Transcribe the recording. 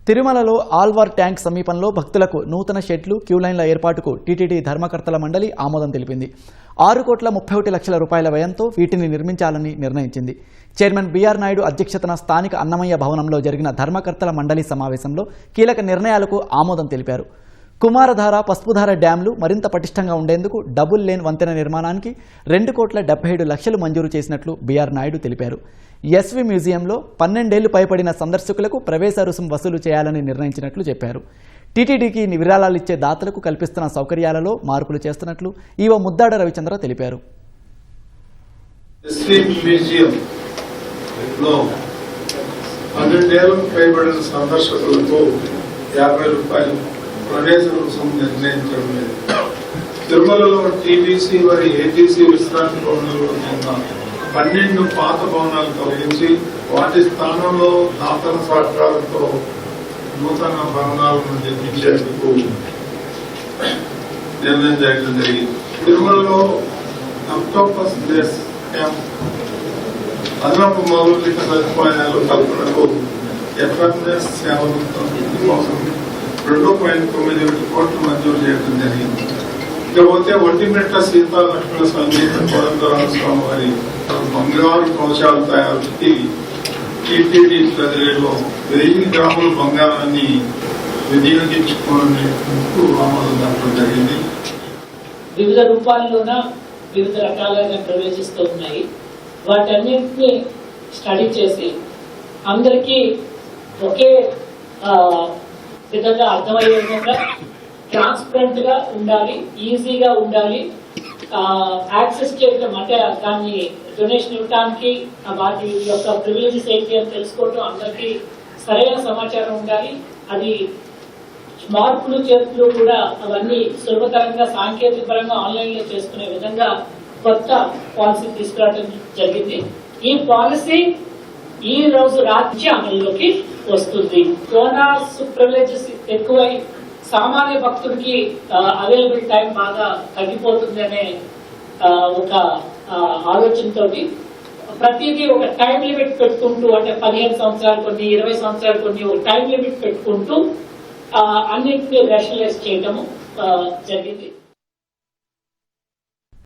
తిరుమలలో ఆల్వార్ ట్యాంక్ సమీపంలో భక్తులకు నూతన షెడ్లు క్యూలైన్ల ఏర్పాటుకు టీటీడీ ధర్మకర్తల మండలి ఆమోదం తెలిపింది. 6,31,00,000 రూపాయల వ్యయంతో వీటిని నిర్మించాలని నిర్ణయించింది. చైర్మన్ బీఆర్ నాయుడు అధ్యక్షతన స్థానిక అన్నమయ్య భవనంలో జరిగిన ధర్మకర్తల మండలి సమావేశంలో కీలక నిర్ణయాలకు ఆమోదం తెలిపారు. కుమారధార, పసుపుధార డ్యాంలు మరింత పటిష్టంగా ఉండేందుకు డబుల్ లేన్ వంతెన నిర్మాణానికి 2,77,00,000 మంజూరు చేసినట్లు బీఆర్ నాయుడు తెలిపారు. ఎస్వి మ్యూజియంలో 12 ఏళ్లు పైబడిన సందర్శకులకు ప్రవేశ రుసుం వసూలు చేయాలని నిర్ణయించినట్లు చెప్పారు. టీటీడీకి విరాళాలిచ్చే దాతలకు కల్పిస్తున్న సౌకర్యాలలో మార్పులు చేస్తున్నట్లు ఈవో ముద్దాడ రవిచంద్ర తెలిపారు. ఎస్వి మ్యూజియంలో 12 ఏళ్లకు పైబడిన సందర్శకులకు 50 రూపాయలు ప్రవేశ రుసుం నిర్ణయించడం లేదు. తిరుమలలో టీటీసీ మరియు ఏటీసీ విశ్రాంతి భవనంలో ఉన్న 12 పాత భవనాలు తొలగించి వాటి స్థానంలో దాతల సహకారంతో నూతన భవనాలను నిర్మించేందుకు నిర్ణయం చేయడం జరిగింది. తిరుమలలో అక్టోపస్ బేస్ క్యాంప్ అదనపు మౌలిక సదుపాయాలు కల్పనకు ఎఫ్ఎంఎస్ సేవల కోసం 2.91 కోట్లు మంజూరు చేయడం జరిగింది. ఇకపోతే ఒంటిమిట్ట సీతాలక్ష్మణ సంగీత కోదండరామ స్వామి వారి బంగారు కవచాలు తయారుకి టీటీడీ ప్రజలలో 1000 గ్రాముల బంగారాన్ని వినియోగించుకోవడానికి ఆమోదం జరపడం జరిగింది. వివిధ రూపాల్లోన వివిధ రకాలుగా ప్రవేశిస్తూ ఉన్నాయి. వాటన్నింటినీ స్టడీ చేసి అందరికీ ఒకే విధంగా అర్థమయ్యే విధంగా ట్రాన్స్పరెంట్ గా ఉండాలి, ఈజీగా ఉండాలి, యాక్సెస్ చేయడం అంటే దాన్ని డొనేషన్ ఇవ్వడానికి వాటి యొక్క ప్రివిలేజెస్ ఏంటి అని తెలుసుకోవటం అందరికీ సరైన సమాచారం ఉండాలి. అది మార్పులు చేర్పులు కూడా అవన్నీ సులభతరంగా సాంకేతిక పరంగా ఆన్లైన్ లో చేసుకునే విధంగా కొత్త పాలసీ తీసుకురావడం జరిగింది. ఈ పాలసీ ఈ రోజు రాత్రి అమల్లోకి వస్తుంది. డోనార్స్ ప్రివిలేజెస్ ఎక్కువై సామాన్య భక్తుడికి అవైలబుల్ టైం బాగా తగ్గిపోతుంది అనే ఒక ఆలోచనతో ప్రతిదీ ఒక టైం లిమిట్ పెట్టుకుంటూ, అంటే 15 సంవత్సరాలు కొన్ని, 20 సంవత్సరాలు కొన్ని, ఒక టైం లిమిట్ పెట్టుకుంటూ అన్నింటినీ రేషనలైజ్ చేయడము జరిగింది.